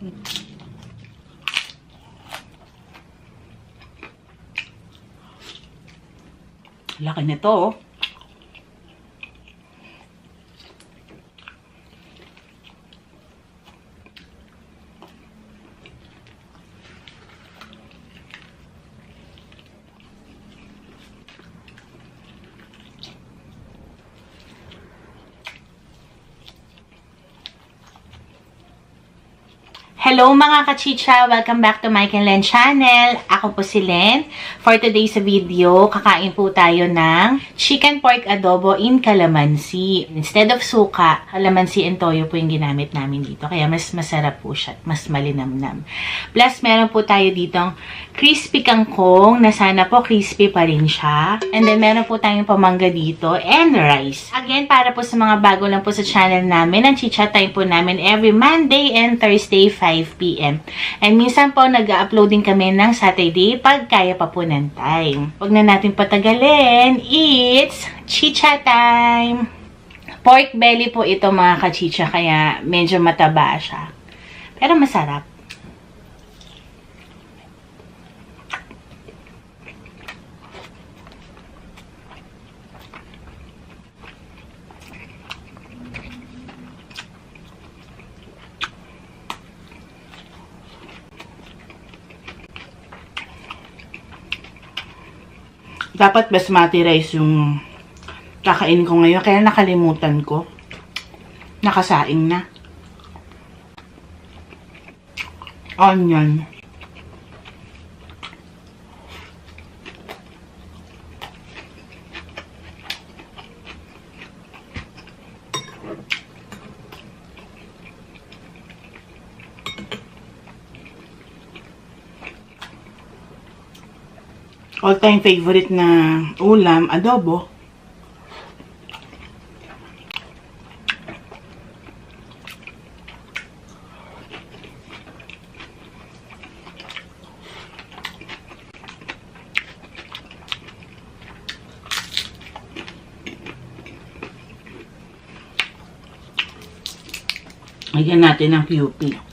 Laki nito, oh. Hello mga kachicha! Welcome back to Mike and Len channel. Ako po si Len. For today's video, kakain po tayo ng chicken pork adobo in calamansi. Instead of suka, calamansi and toyo po yung ginamit namin dito. Kaya mas masarap po siya. Mas malinamnam. Plus, meron po tayo ditong crispy kangkong na sana po crispy pa rin siya. And then, meron po tayong pamangga dito and rice. Again, para po sa mga bago lang po sa channel namin, ang chicha time po namin every Monday and Thursday, 5 p.m. And minsan po, nag-upload din kami ng Saturday pag kaya pa po ng time. Huwag na natin patagalin. It's chicha time! Pork belly po ito mga kachicha, kaya medyo mataba siya. Pero masarap. Dapat basmati rice yung kakainin ko ngayon. Kaya nakalimutan ko. Nakasaing na. Onion. All-time favorite na ulam, adobo. Lagyan natin ng PUP.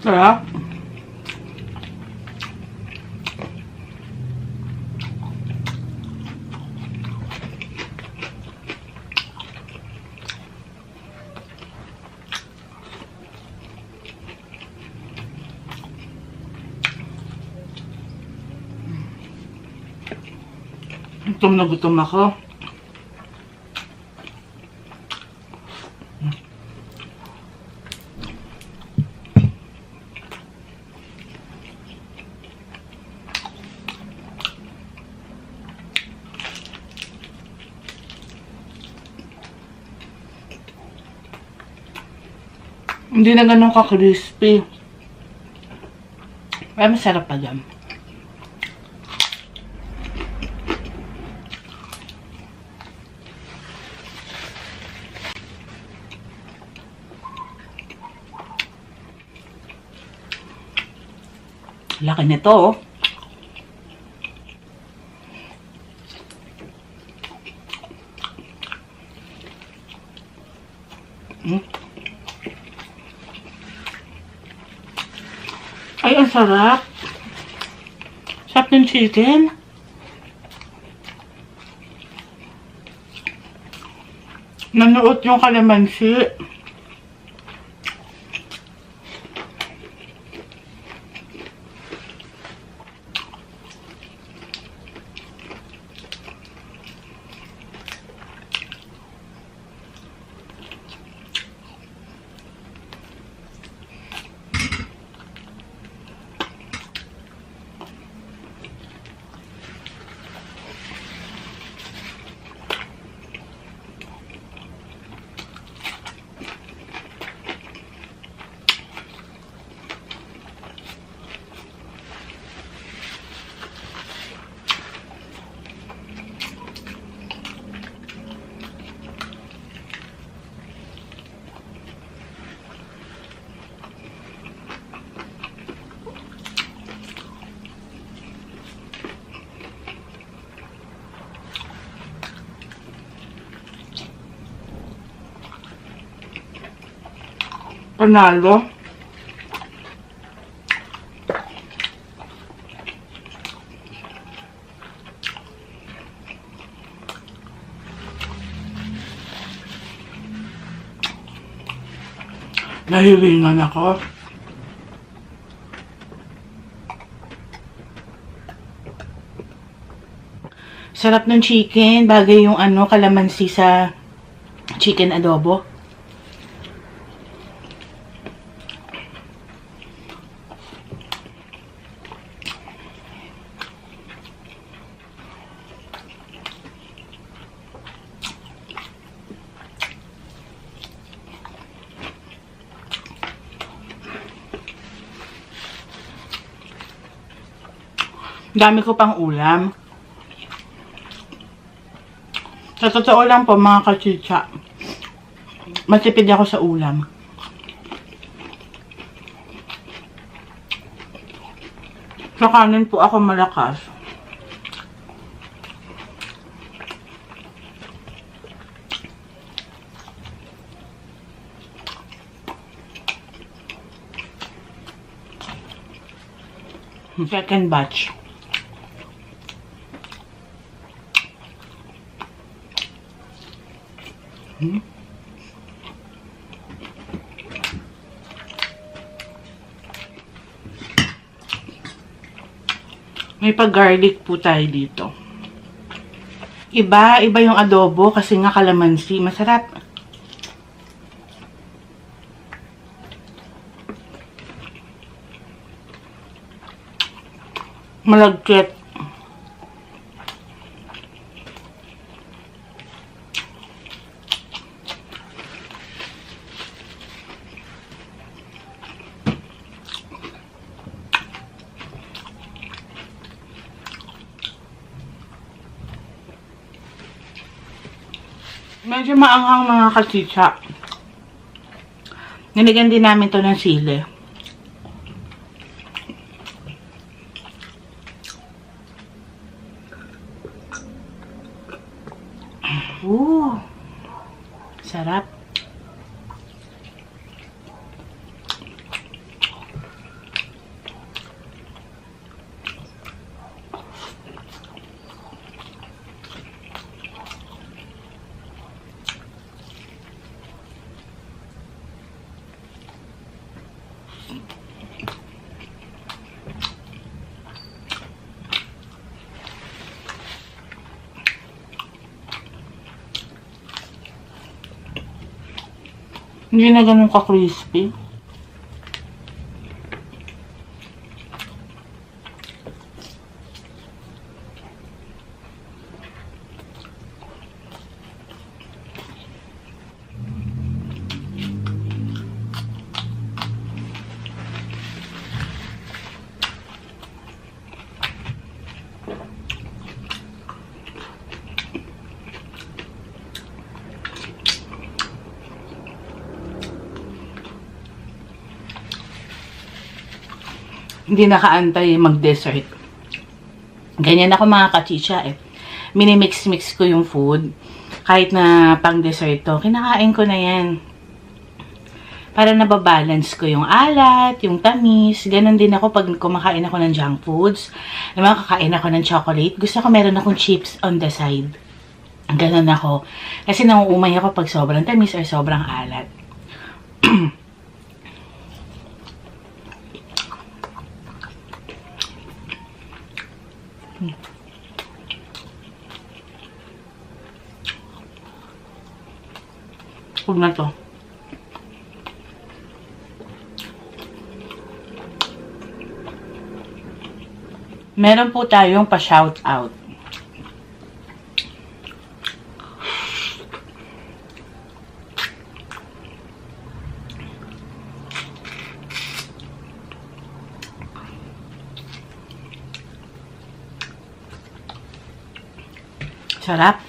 Sarap. Gutom na gutom ako. Hindi na ganun ka-crispy. Pero masarap pa yan. Laki nito, oh. Ay, ang sarap. Sarap ng chicken. Nanuot yung kalamansi. Panalo. Nahilingan ako. Sarap ng chicken. Bagay yung kalamansi sa chicken adobo. Dami ko pang ulam. Sa totoo lang po mga kachicha, matipid ako sa ulam. Sa kanin po ako malakas. Second batch. May pag-garlic po tayo dito. Iba yung adobo kasi nga kalamansi. Masarap. Malagkit. Medyo maanghang mga kachicha. Nilagyan din namin to ng sili. Sarap. Hindi na ganun ka-crispy. Hindi nakaantay mag-dessert. Ganyan ako mga kachicha eh. Minimix-mix ko yung food. Kahit na pang dessert to, kinakain ko na yan. Para nababalance ko yung alat, yung tamis. Ganon din ako pag kumakain ako ng junk foods. Naman kakain ako ng chocolate. Gusto ko meron akong chips on the side. Ganon ako. Kasi nauumay ako pag sobrang tamis or sobrang alat. Huwag na to. Meron po tayong pa-shout out. Sarap.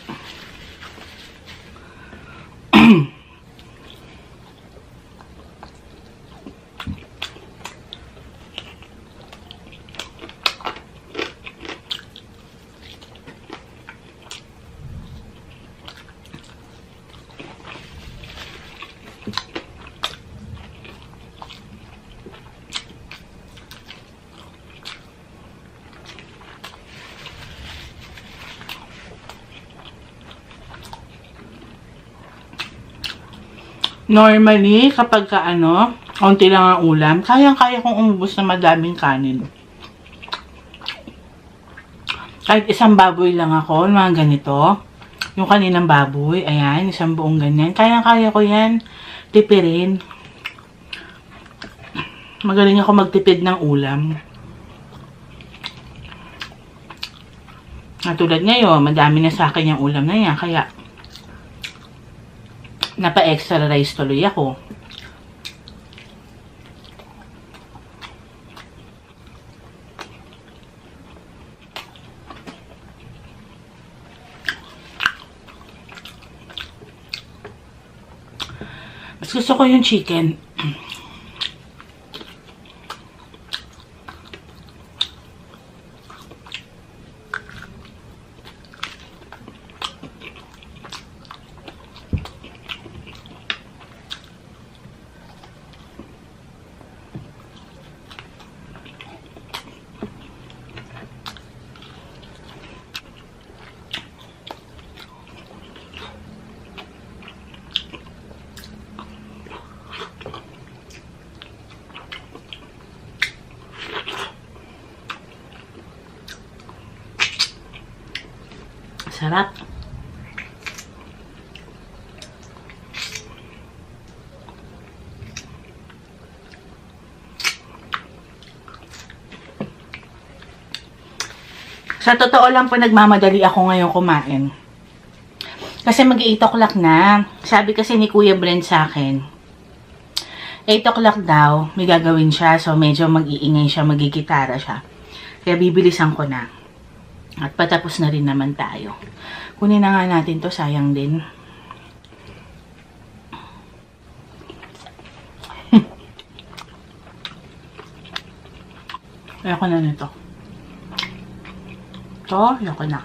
Normally, kapag ka kaunti lang ang ulam, kayang-kaya kong umubos na madaming kanin. Kahit isang baboy lang ako, mga ganito. Yung kaninang baboy, ayan, isang buong ganyan. Kayang-kaya ko yan tipirin. Magaling ako magtipid ng ulam. Tulad ngayon, madami na sa akin yung ulam na yan, kaya napa-extra rice tuloy ako. Mas gusto ko yung chicken. Sarap. Sa totoo lang po, nagmamadali ako ngayon kumain. Kasi mag-8 o'clock na. Sabi kasi ni Kuya Brent sa akin, 8 o'clock daw, may gagawin siya. So, medyo mag-iingay siya, magigitara siya. Kaya bibilisan ko na. At patapos na rin naman tayo. Kunin na nga natin to, sayang din. Ayoko na nito. Ito, ayoko na.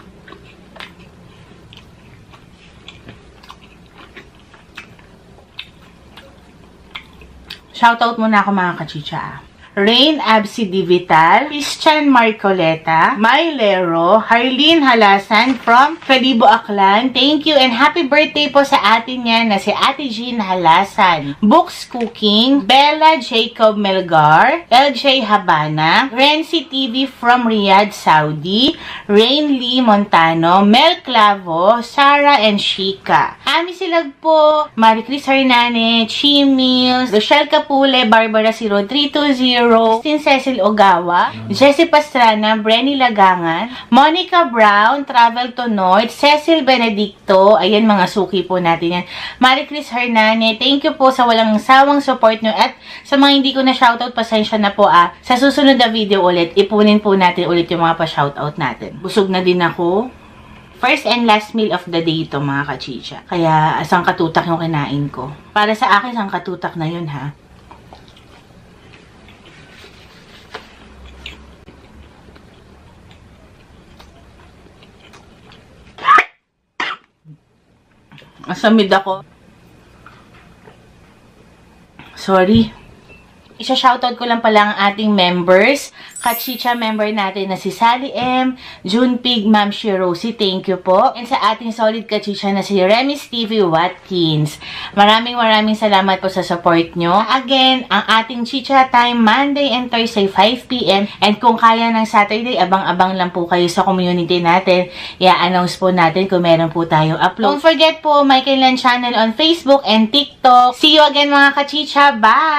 Shoutout muna ako mga kachicha. Rain Absi Divital, Christian Marcoleta, Mailero, Harleen Halasan from Calibo Aklan. Thank you and happy birthday po sa atin yan na si Ate Jean Halasan. Books Cooking, Bella Jacob Melgar, LJ Habana, Renzi TV from Riyadh, Saudi, Rain Lee Montano, Mel Clavo, Sarah and Shika. Ami Silag po, Maricris Hernane, Chi Mills, Rochelle Capule, Barbara 0320, Sin Cecil Ogawa, Jessie Pastrana, Brenny Lagangan, Monica Brown, Travel to North, Cecil Benedicto, ayan mga suki po natin yan. Maricris Hernane, thank you po sa walang sawang support nyo at sa mga hindi ko na shoutout, pasensya na po Sa susunod na video ulit, ipunin po natin ulit yung mga pa-shoutout natin. Busog na din ako. First and last meal of the day ito mga kachicha. Kaya asang katutak yung kinain ko. Para sa akin, asang katutak na yun ha. Masamid ako. Sorry. Isa-shoutout ko lang pala ang ating members. Kachicha member natin na si Sally M, June Pig, Ma'am Shirosi, thank you po. And sa ating solid kachicha na si Remy Stevie Watkins. Maraming salamat po sa support nyo. Again, ang ating chicha time Monday and Thursday 5 PM. And kung kaya ng Saturday, abang-abang lang po kayo sa community natin. I-announce po natin kung meron po tayong upload. Don't forget po, Michael Lan Channel on Facebook and TikTok. See you again mga kachicha. Bye!